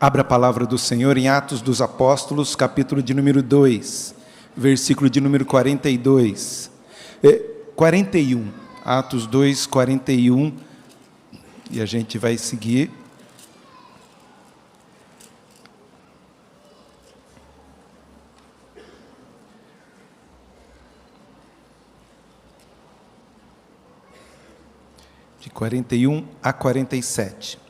Abra a palavra do Senhor em Atos dos Apóstolos, capítulo de número 2, versículo de número 42. 41, Atos 2, 41, e a gente vai seguir. De 41 a 47.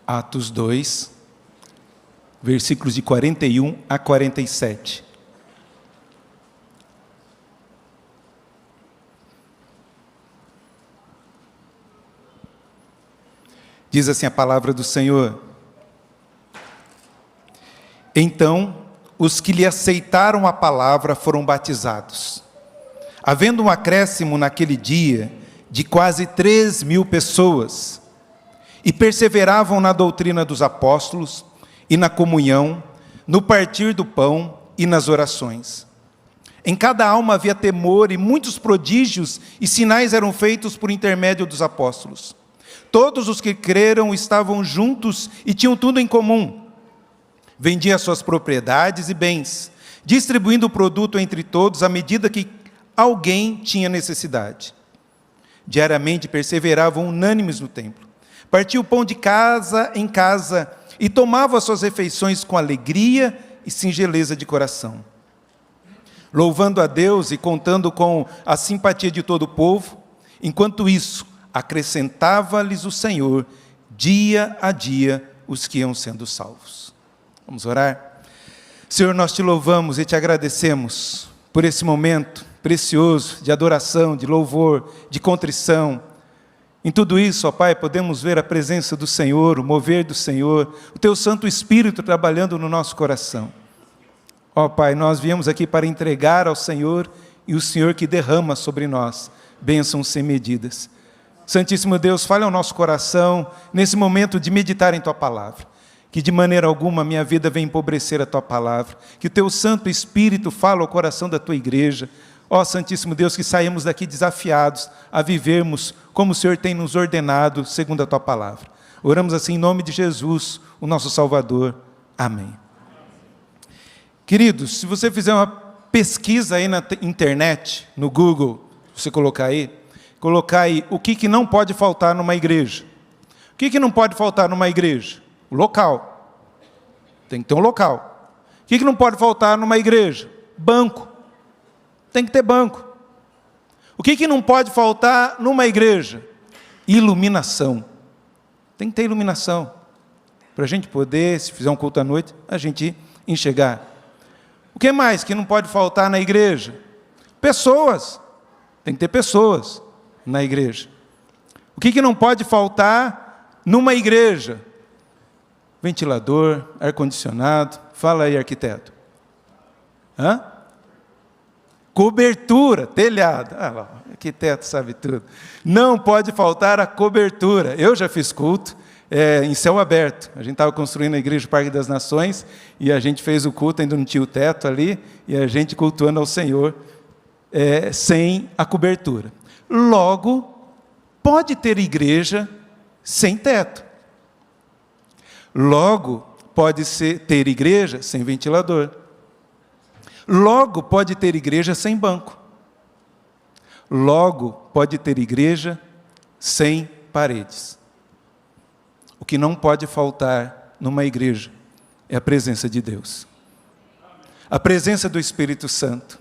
Atos 2, versículos de 41 a 47. Diz assim a palavra do Senhor: Então, os que lhe aceitaram a palavra foram batizados. Havendo um acréscimo naquele dia de quase 3.000 pessoas, e perseveravam na doutrina dos apóstolos, e na comunhão, no partir do pão e nas orações. Em cada alma havia temor, e muitos prodígios e sinais eram feitos por intermédio dos apóstolos. Todos os que creram estavam juntos e tinham tudo em comum. Vendiam suas propriedades e bens, distribuindo o produto entre todos à medida que alguém tinha necessidade. Diariamente perseveravam unânimes no templo. Partiam o pão de casa em casa e tomavam as suas refeições com alegria e singeleza de coração, louvando a Deus e contando com a simpatia de todo o povo. Enquanto isso, acrescentava-lhes o Senhor, dia a dia, os que iam sendo salvos. Vamos orar? Senhor, nós te louvamos e te agradecemos por esse momento precioso de adoração, de louvor, de contrição. Em tudo isso, ó Pai, podemos ver a presença do Senhor, o mover do Senhor, o Teu Santo Espírito trabalhando no nosso coração. Ó Pai, nós viemos aqui para entregar ao Senhor e o Senhor que derrama sobre nós bênçãos sem medidas. Santíssimo Deus, fale ao nosso coração nesse momento de meditar em Tua palavra. Que de maneira alguma a minha vida venha empobrecer a Tua palavra. Que o Teu Santo Espírito fale ao coração da Tua igreja. Ó Santíssimo Deus, que saímos daqui desafiados a vivermos como o Senhor tem nos ordenado, segundo a Tua palavra. Oramos assim em nome de Jesus, o nosso Salvador. Amém. Queridos, se você fizer uma pesquisa aí na internet, no Google, você colocar aí o que não pode faltar numa igreja. O que não pode faltar numa igreja? O local. Tem que ter um local. O que não pode faltar numa igreja? Banco. Tem que ter banco. O que não pode faltar numa igreja? Iluminação. Tem que ter iluminação. Para a gente poder, se fizer um culto à noite, a gente enxergar. O que mais que não pode faltar na igreja? Pessoas. Tem que ter pessoas na igreja. O que não pode faltar numa igreja? Ventilador, ar-condicionado. Fala aí, arquiteto. Cobertura, telhado. Lá, arquiteto sabe tudo. Não pode faltar a cobertura. Eu já fiz culto em céu aberto. A gente estava construindo a igreja do Parque das Nações e a gente fez o culto, ainda não tinha o teto ali, e a gente cultuando ao Senhor sem a cobertura. Logo, pode ter igreja sem teto. Logo, pode ter igreja sem ventilador. Logo, pode ter igreja sem banco. Logo, pode ter igreja sem paredes. O que não pode faltar numa igreja é a presença de Deus. A presença do Espírito Santo.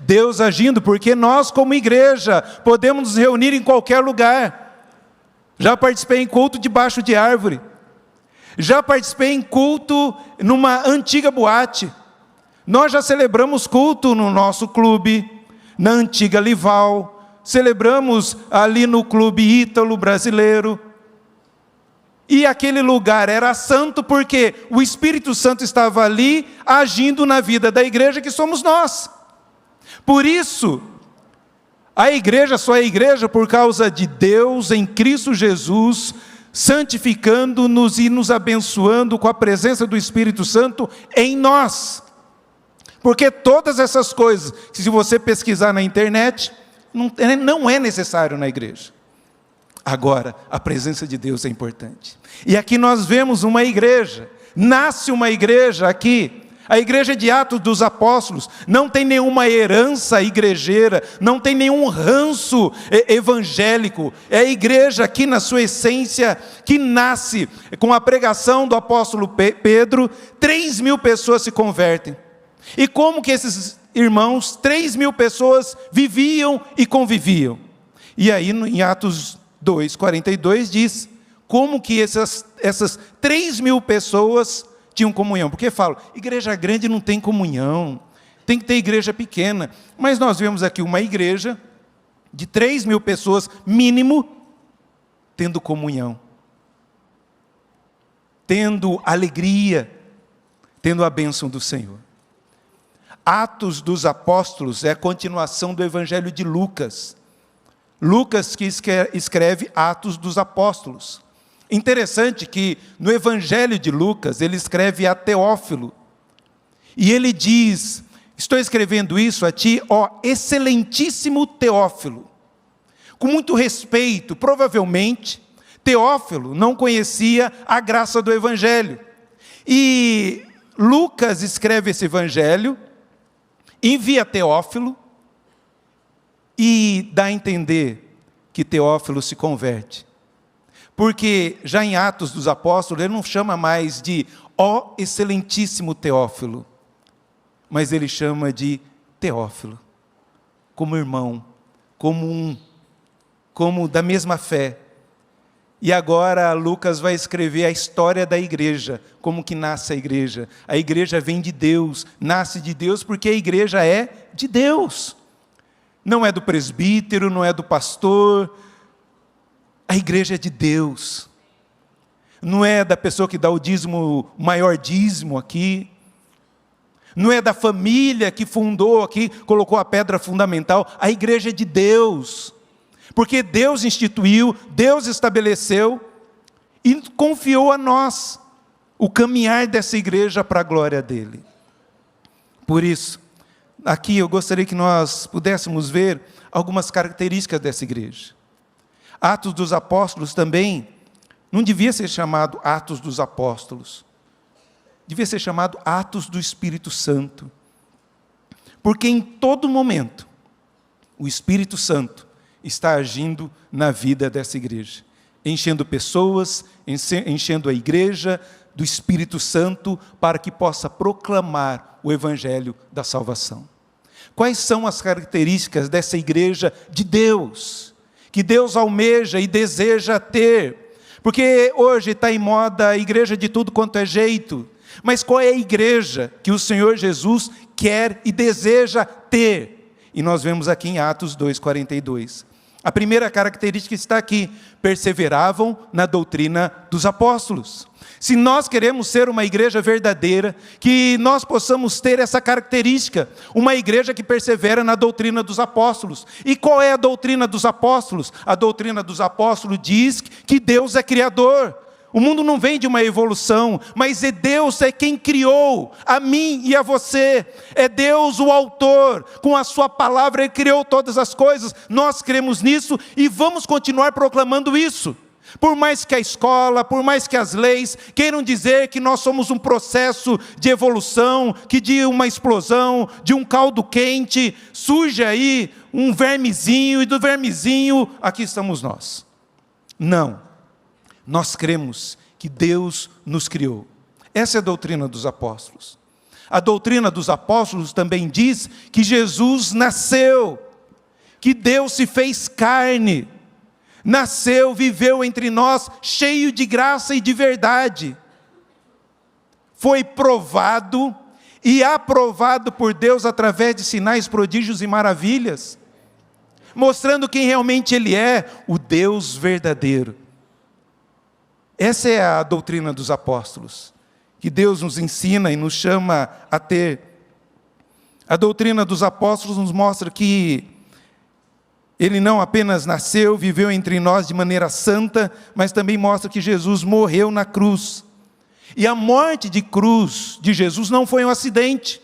Deus agindo, porque nós, como igreja, podemos nos reunir em qualquer lugar. Já participei em culto debaixo de árvore. Já participei em culto numa antiga boate. Nós já celebramos culto no nosso clube, na antiga Lival, celebramos ali no clube Ítalo brasileiro. E aquele lugar era santo porque o Espírito Santo estava ali agindo na vida da igreja que somos nós. Por isso, a igreja só é igreja por causa de Deus em Cristo Jesus, santificando-nos e nos abençoando com a presença do Espírito Santo em nós. Porque todas essas coisas, que se você pesquisar na internet, não é necessário na igreja. Agora, a presença de Deus é importante. E aqui nós vemos uma igreja, nasce uma igreja aqui. A igreja de Atos dos Apóstolos não tem nenhuma herança igrejeira, não tem nenhum ranço evangélico. É a igreja aqui na sua essência que nasce com a pregação do apóstolo Pedro, 3.000 pessoas se convertem. E como que esses irmãos, 3.000 pessoas viviam e conviviam? E aí em Atos 2:42 diz como que essas 3.000 pessoas tinham comunhão. Porque falam, igreja grande não tem comunhão, tem que ter igreja pequena. Mas nós vemos aqui uma igreja de 3.000 pessoas, mínimo, tendo comunhão, tendo alegria, tendo a bênção do Senhor. Atos dos Apóstolos é a continuação do Evangelho de Lucas. Lucas que escreve Atos dos Apóstolos. Interessante que no Evangelho de Lucas, ele escreve a Teófilo. E ele diz, estou escrevendo isso a ti, ó excelentíssimo Teófilo. Com muito respeito, provavelmente, Teófilo não conhecia a graça do Evangelho. E Lucas escreve esse Evangelho, envia Teófilo, e dá a entender que Teófilo se converte. Porque já em Atos dos Apóstolos, ele não chama mais de ó excelentíssimo Teófilo, mas ele chama de Teófilo, como irmão, como da mesma fé. E agora Lucas vai escrever a história da igreja, como que nasce a igreja. A igreja vem de Deus, nasce de Deus porque a igreja é de Deus. Não é do presbítero, não é do pastor. A igreja é de Deus. Não é da pessoa que dá o dízimo, o maior dízimo aqui. Não é da família que fundou aqui, colocou a pedra fundamental. A igreja é de Deus. Porque Deus instituiu, Deus estabeleceu e confiou a nós o caminhar dessa igreja para a glória dele. Por isso, aqui eu gostaria que nós pudéssemos ver algumas características dessa igreja. Atos dos Apóstolos também não devia ser chamado Atos dos Apóstolos. Devia ser chamado Atos do Espírito Santo. Porque em todo momento, o Espírito Santo está agindo na vida dessa igreja. Enchendo pessoas, enchendo a igreja do Espírito Santo para que possa proclamar o Evangelho da salvação. Quais são as características dessa igreja de Deus? Que Deus almeja e deseja ter. Porque hoje está em moda a igreja de tudo quanto é jeito. Mas qual é a igreja que o Senhor Jesus quer e deseja ter? E nós vemos aqui em Atos 2:42. A primeira característica está aqui: perseveravam na doutrina dos apóstolos. Se nós queremos ser uma igreja verdadeira, que nós possamos ter essa característica, uma igreja que persevera na doutrina dos apóstolos. E qual é a doutrina dos apóstolos? A doutrina dos apóstolos diz que Deus é criador. O mundo não vem de uma evolução, mas é Deus quem criou a mim e a você. É Deus o autor, com a sua palavra Ele criou todas as coisas. Nós cremos nisso e vamos continuar proclamando isso. Por mais que a escola, por mais que as leis queiram dizer que nós somos um processo de evolução, que de uma explosão, de um caldo quente, surge aí um vermezinho e do vermezinho aqui estamos nós. Não. Nós cremos que Deus nos criou. Essa é a doutrina dos apóstolos. A doutrina dos apóstolos também diz que Jesus nasceu, que Deus se fez carne, nasceu, viveu entre nós, cheio de graça e de verdade. Foi provado e aprovado por Deus através de sinais, prodígios e maravilhas, mostrando quem realmente Ele é, o Deus verdadeiro. Essa é a doutrina dos apóstolos, que Deus nos ensina e nos chama a ter. A doutrina dos apóstolos nos mostra que Ele não apenas nasceu, viveu entre nós de maneira santa, mas também mostra que Jesus morreu na cruz. E a morte de cruz de Jesus não foi um acidente.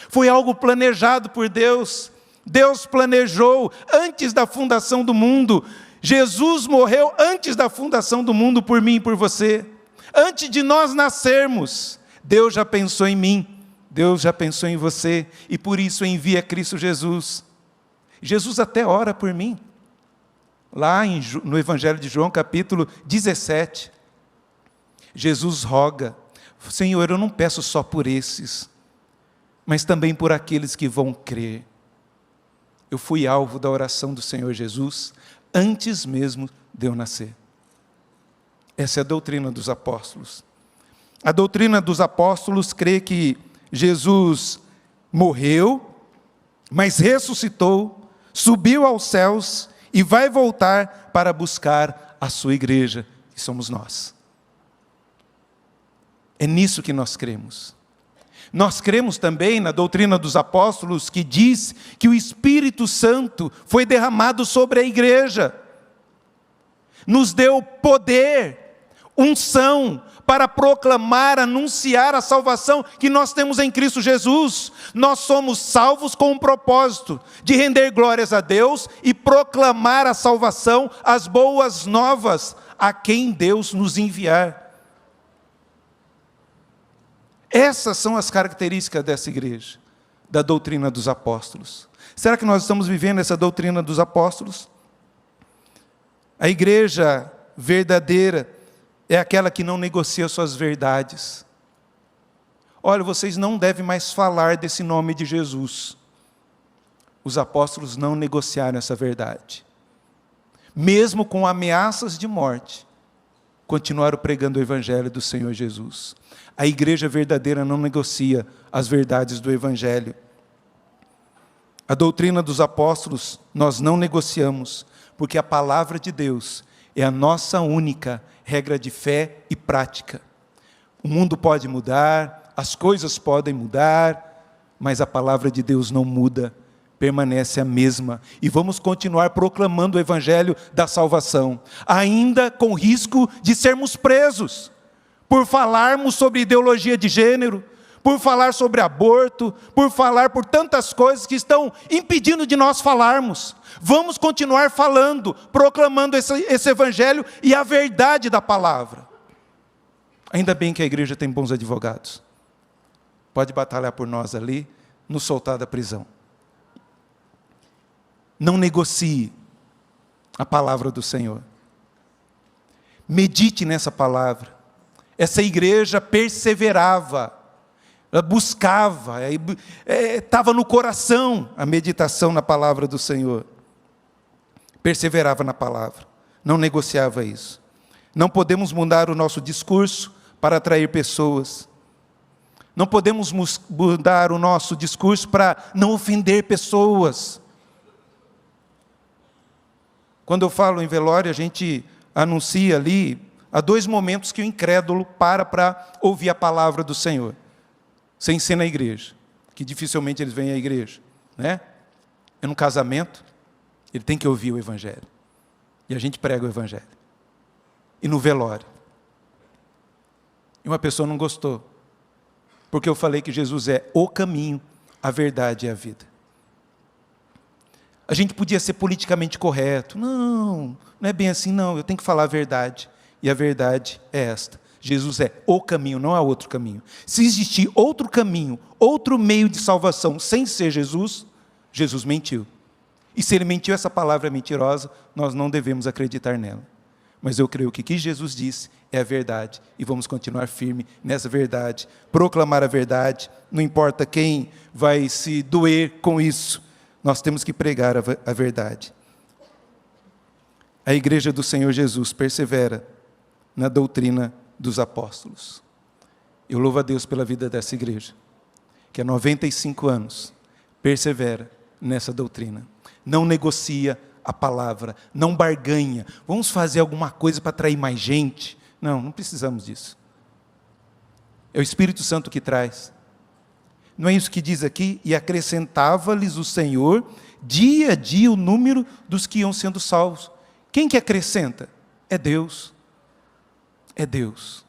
Foi algo planejado por Deus. Deus planejou antes da fundação do mundo. Jesus morreu antes da fundação do mundo por mim e por você. Antes de nós nascermos, Deus já pensou em mim, Deus já pensou em você, e por isso envia Cristo Jesus. Jesus até ora por mim. Lá no Evangelho de João, capítulo 17, Jesus roga: Senhor, eu não peço só por esses, mas também por aqueles que vão crer. Eu fui alvo da oração do Senhor Jesus antes mesmo de eu nascer. Essa é a doutrina dos apóstolos. A doutrina dos apóstolos crê que Jesus morreu, mas ressuscitou, subiu aos céus e vai voltar para buscar a sua igreja, que somos nós. É nisso que nós cremos. Nós cremos também na doutrina dos apóstolos, que diz que o Espírito Santo foi derramado sobre a igreja, nos deu poder, unção, para proclamar, anunciar a salvação que nós temos em Cristo Jesus. Nós somos salvos com o propósito de render glórias a Deus e proclamar a salvação, as boas novas, a quem Deus nos enviar. Essas são as características dessa igreja, da doutrina dos apóstolos. Será que nós estamos vivendo essa doutrina dos apóstolos? A igreja verdadeira é aquela que não negocia suas verdades. Olha, vocês não devem mais falar desse nome de Jesus. Os apóstolos não negociaram essa verdade. Mesmo com ameaças de morte, continuaram pregando o evangelho do Senhor Jesus. A igreja verdadeira não negocia as verdades do evangelho. A doutrina dos apóstolos nós não negociamos, porque a palavra de Deus é a nossa única regra de fé e prática. O mundo pode mudar, as coisas podem mudar, mas a palavra de Deus não muda, permanece a mesma. E vamos continuar proclamando o evangelho da salvação, ainda com risco de sermos presos, por falarmos sobre ideologia de gênero, por falar sobre aborto, por falar por tantas coisas que estão impedindo de nós falarmos. Vamos continuar falando, proclamando esse evangelho e a verdade da palavra. Ainda bem que a igreja tem bons advogados. Pode batalhar por nós ali, nos soltar da prisão. Não negocie a palavra do Senhor. Medite nessa palavra. Essa igreja perseverava, ela buscava, estava no coração a meditação na palavra do Senhor. Perseverava na palavra, não negociava isso. Não podemos mudar o nosso discurso para atrair pessoas. Não podemos mudar o nosso discurso para não ofender pessoas. Quando eu falo em velório, a gente anuncia ali, há 2 momentos que o incrédulo para ouvir a palavra do Senhor, sem ser na igreja, que dificilmente eles vêm à igreja, né? É no casamento, ele tem que ouvir o evangelho, e a gente prega o evangelho, e no velório, e uma pessoa não gostou, porque eu falei que Jesus é o caminho, a verdade e a vida. A gente podia ser politicamente correto, não é bem assim não, eu tenho que falar a verdade, e a verdade é esta: Jesus é o caminho, não há outro caminho. Se existir outro caminho, outro meio de salvação sem ser Jesus, Jesus mentiu. E se ele mentiu, essa palavra é mentirosa, nós não devemos acreditar nela. Mas eu creio que o que Jesus disse é a verdade, e vamos continuar firme nessa verdade, proclamar a verdade, não importa quem vai se doer com isso, nós temos que pregar a verdade. A igreja do Senhor Jesus persevera na doutrina dos apóstolos. Eu louvo a Deus pela vida dessa igreja, que há 95 anos persevera nessa doutrina. Não negocia a palavra, não barganha. Vamos fazer alguma coisa para atrair mais gente? Não precisamos disso. É o Espírito Santo que traz. Não é isso que diz aqui? E acrescentava-lhes o Senhor dia a dia o número dos que iam sendo salvos. Quem que acrescenta? É Deus. É Deus.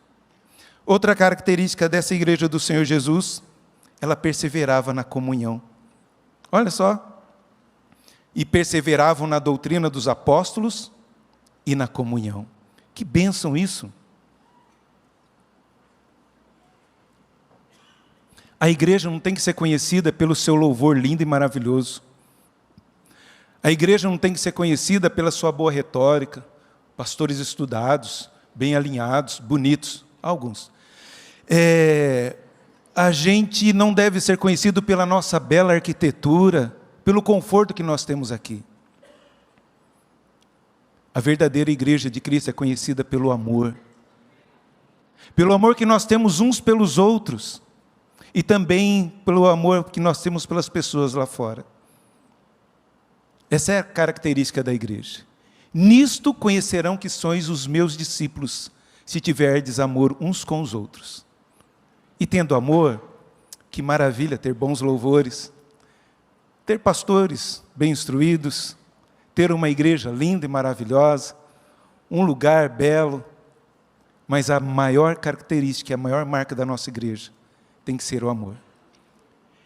Outra característica dessa igreja do Senhor Jesus ela perseverava na comunhão. Olha só. E perseveravam na doutrina dos apóstolos e na comunhão. Que bênção isso! A igreja não tem que ser conhecida pelo seu louvor lindo e maravilhoso. A igreja não tem que ser conhecida pela sua boa retórica, pastores estudados, bem alinhados, bonitos, alguns. A gente não deve ser conhecido pela nossa bela arquitetura, pelo conforto que nós temos aqui. A verdadeira igreja de Cristo é conhecida pelo amor que nós temos uns pelos outros, e também pelo amor que nós temos pelas pessoas lá fora. Essa é a característica da igreja. Nisto conhecerão que sois os meus discípulos, se tiverdes amor uns com os outros. E tendo amor, que maravilha ter bons louvores, ter pastores bem instruídos, ter uma igreja linda e maravilhosa, um lugar belo, mas a maior característica, a maior marca da nossa igreja tem que ser o amor.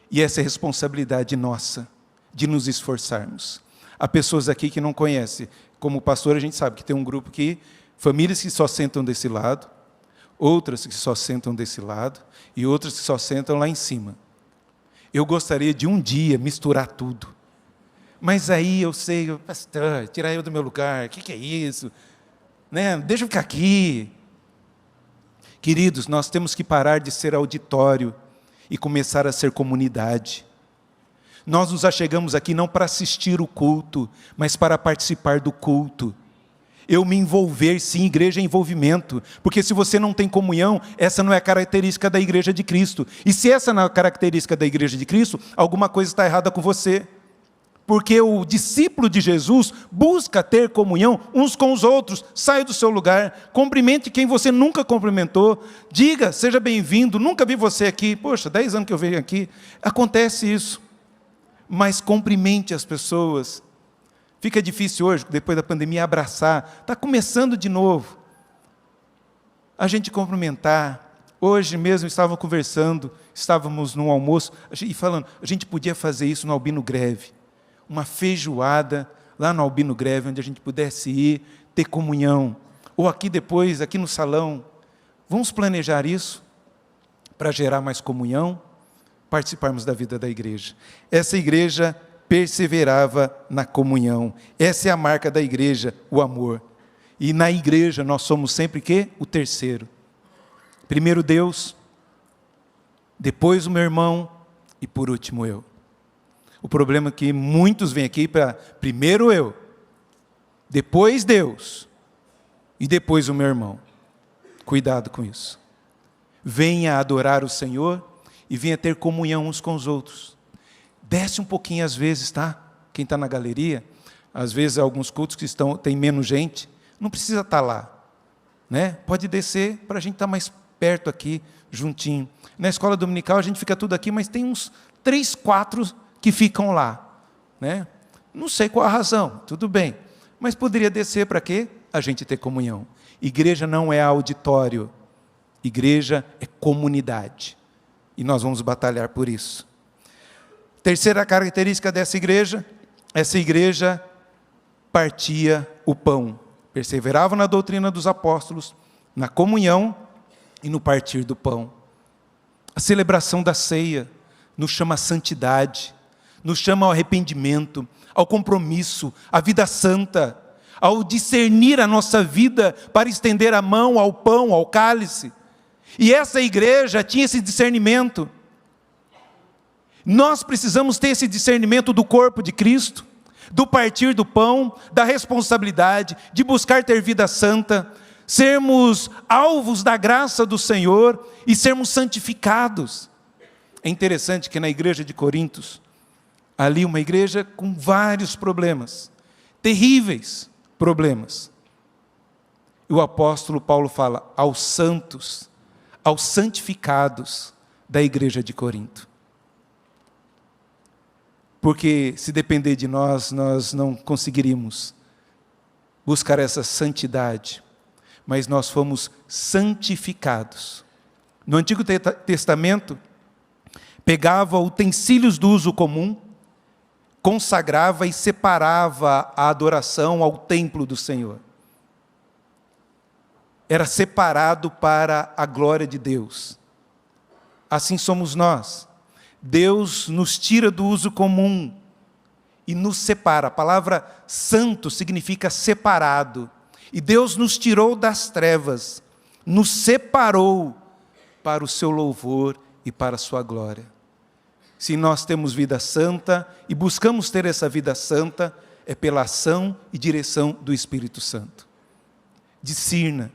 E essa é a responsabilidade nossa, de nos esforçarmos. Há pessoas aqui que não conhecem. Como pastor, a gente sabe que tem um grupo que, famílias que só sentam desse lado, outras que só sentam desse lado, e outras que só sentam lá em cima. Eu gostaria de um dia misturar tudo. Mas aí eu sei, pastor, tirar eu do meu lugar, o que é isso? Né? Deixa eu ficar aqui. Queridos, nós temos que parar de ser auditório e começar a ser comunidade. Nós nos achegamos aqui não para assistir o culto, mas para participar do culto. Eu me envolver, sim, igreja é envolvimento. Porque se você não tem comunhão, essa não é a característica da igreja de Cristo. E se essa não é a característica da igreja de Cristo, alguma coisa está errada com você. Porque o discípulo de Jesus busca ter comunhão uns com os outros. Saia do seu lugar, cumprimente quem você nunca cumprimentou. Diga, seja bem-vindo, nunca vi você aqui. Poxa, 10 anos que eu venho aqui. Acontece isso. Mas cumprimente as pessoas. Fica difícil hoje, depois da pandemia, abraçar. Está começando de novo. A gente cumprimentar. Hoje mesmo estávamos num almoço, e falando, a gente podia fazer isso no Albino Greve. Uma feijoada lá no Albino Greve, onde a gente pudesse ir, ter comunhão. Ou aqui depois, aqui no salão. Vamos planejar isso para gerar mais comunhão, participarmos da vida da igreja. Essa igreja perseverava na comunhão. Essa é a marca da igreja, o amor. E na igreja nós somos sempre quê? O terceiro. Primeiro Deus, depois o meu irmão e por último eu. O problema é que muitos vêm aqui para primeiro eu, depois Deus e depois o meu irmão. Cuidado com isso. Venha adorar o Senhor e venha ter comunhão uns com os outros. Desce um pouquinho às vezes, tá? Quem está na galeria, às vezes alguns cultos que tem menos gente, não precisa estar lá, né? Pode descer para a gente estar mais perto aqui, juntinho. Na escola dominical a gente fica tudo aqui, mas tem uns 3, 4 que ficam lá, né? Não sei qual a razão, tudo bem, mas poderia descer para quê? A gente ter comunhão. Igreja não é auditório, igreja é comunidade, e nós vamos batalhar por isso. Terceira característica dessa igreja, essa igreja partia o pão, perseverava na doutrina dos apóstolos, na comunhão e no partir do pão. A celebração da ceia nos chama à santidade, nos chama ao arrependimento, ao compromisso, à vida santa, ao discernir a nossa vida para estender a mão ao pão, ao cálice. E essa igreja tinha esse discernimento. Nós precisamos ter esse discernimento do corpo de Cristo, do partir do pão, da responsabilidade, de buscar ter vida santa, sermos alvos da graça do Senhor e sermos santificados. É interessante que na igreja de Corintos, ali uma igreja com vários problemas, terríveis problemas. E o apóstolo Paulo fala aos santos, aos santificados da igreja de Corinto. Porque se depender de nós, nós não conseguiríamos buscar essa santidade, mas nós fomos santificados. No Antigo Testamento, pegava utensílios do uso comum, consagrava e separava a adoração ao templo do Senhor. Era separado para a glória de Deus. Assim somos nós. Deus nos tira do uso comum e nos separa. A palavra santo significa separado. E Deus nos tirou das trevas, nos separou para o seu louvor e para a sua glória. Se nós temos vida santa e buscamos ter essa vida santa, é pela ação e direção do Espírito Santo. Discirna,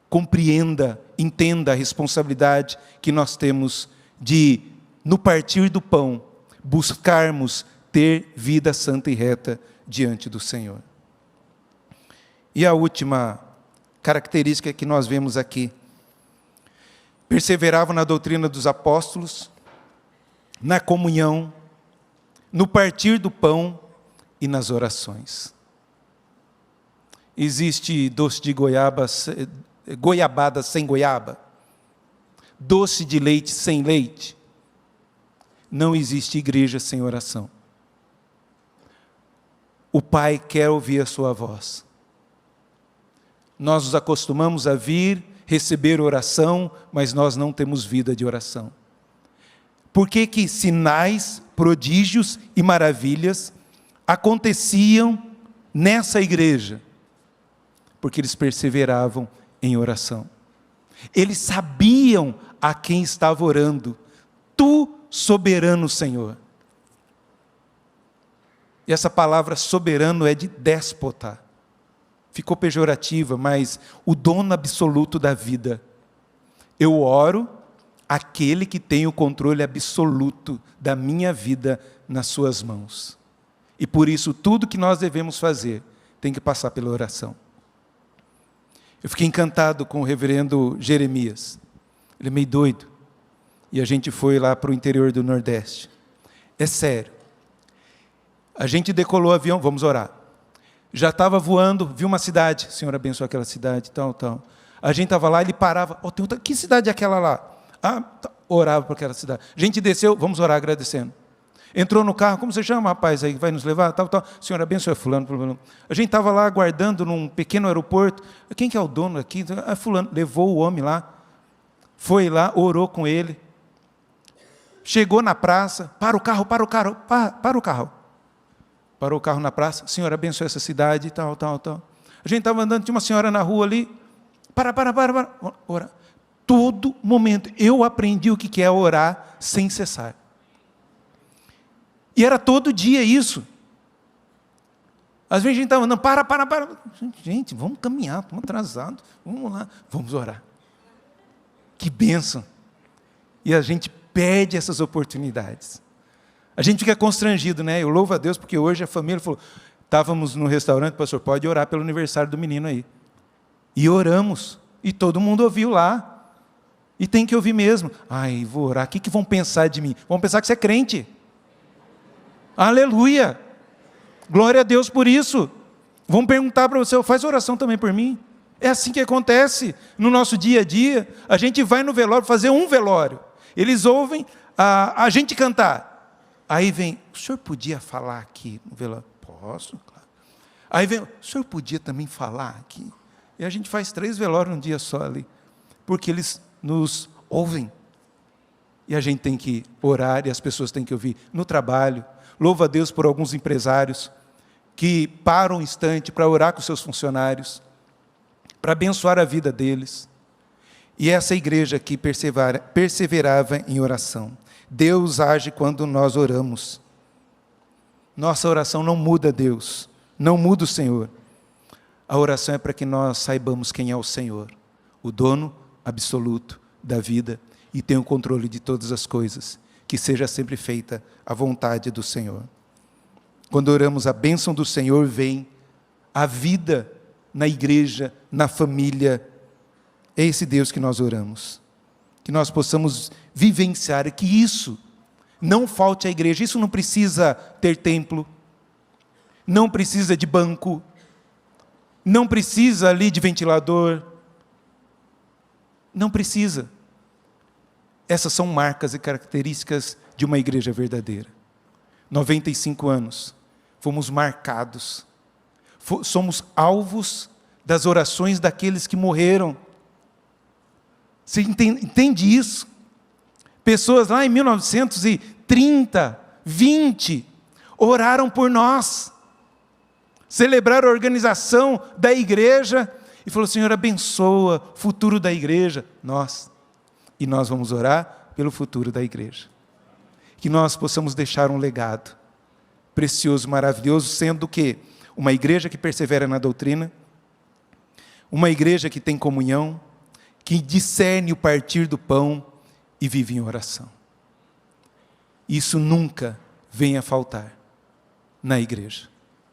compreenda, entenda a responsabilidade que nós temos de, no partir do pão, buscarmos ter vida santa e reta diante do Senhor. E a última característica que nós vemos aqui: perseveravam na doutrina dos apóstolos, na comunhão, no partir do pão e nas orações. Existe doce de goiabada sem goiaba? Doce de leite sem leite? Não existe igreja sem oração. O Pai quer ouvir a sua voz. Nós nos acostumamos a vir, receber oração, mas nós não temos vida de oração. Por que que sinais, prodígios e maravilhas aconteciam nessa igreja? Porque eles perseveravam em oração. Eles sabiam a quem estava orando. Tu, soberano Senhor. E essa palavra soberano é de déspota. Ficou pejorativa, mas o dono absoluto da vida. Eu oro aquele que tem o controle absoluto da minha vida nas suas mãos. E por isso tudo que nós devemos fazer tem que passar pela oração. Eu fiquei encantado com o reverendo Jeremias. Ele é meio doido. E a gente foi lá para o interior do Nordeste. É sério. A gente decolou o avião, vamos orar. Já estava voando, viu uma cidade. O Senhor abençoe aquela cidade, tal, tal. A gente estava lá, ele parava. Oh, tem outra, que cidade é aquela lá? Orava por aquela cidade. A gente desceu, vamos orar agradecendo. Entrou no carro, como você chama, rapaz, aí vai nos levar, tal, tal. O Senhor abençoe fulano, fulano. A gente estava lá aguardando num pequeno aeroporto. Quem que é o dono aqui? Fulano. Levou o homem lá. Foi lá, orou com ele. Chegou na praça, para o carro. Parou o carro na praça. Senhor, abençoe essa cidade, tal, tal, tal. A gente estava andando, tinha uma senhora na rua ali. Para. Orar. Todo momento. Eu aprendi o que é orar sem cessar. E era todo dia isso. Às vezes a gente estava andando, para. Gente, vamos caminhar, estamos atrasados. Vamos lá, vamos orar. Que bênção. E a gente perde essas oportunidades. A gente fica constrangido, né? Eu louvo a Deus porque hoje a família falou, estávamos no restaurante, pastor, pode orar pelo aniversário do menino aí. E oramos. E todo mundo ouviu lá. E tem que ouvir mesmo. Ai, vou orar. O que vão pensar de mim? Vão pensar que você é crente. Aleluia! Glória a Deus por isso. Vão perguntar para você, faz oração também por mim? É assim que acontece no nosso dia a dia. A gente vai no velório fazer um velório. Eles ouvem a gente cantar. Aí vem, o senhor podia falar aqui no velório? Posso, claro. Aí vem, o senhor podia também falar aqui? E a gente faz 3 velórios num dia só ali. Porque eles nos ouvem. E a gente tem que orar e as pessoas têm que ouvir no trabalho. Louvo a Deus por alguns empresários que param um instante para orar com seus funcionários, para abençoar a vida deles. E essa igreja aqui perseverava em oração. Deus age quando nós oramos. Nossa oração não muda Deus, não muda o Senhor. A oração é para que nós saibamos quem é o Senhor, o dono absoluto da vida e tem o controle de todas as coisas. Que seja sempre feita a vontade do Senhor. Quando oramos, a bênção do Senhor vem, a vida na igreja, na família. É esse Deus que nós oramos. Que nós possamos vivenciar, que isso não falte à igreja. Isso não precisa ter templo, não precisa de banco, não precisa ali de ventilador. Não precisa. Essas são marcas e características de uma igreja verdadeira. 95 anos, fomos marcados, somos alvos das orações daqueles que morreram. Você entende isso? Pessoas lá em 1930, 20, oraram por nós, celebraram a organização da igreja, e falou: Senhor, abençoa o futuro da igreja. E nós vamos orar pelo futuro da igreja. Que nós possamos deixar um legado precioso, maravilhoso, sendo que uma igreja que persevera na doutrina, uma igreja que tem comunhão, que discerne o partir do pão e vive em oração. Isso nunca venha a faltar na igreja.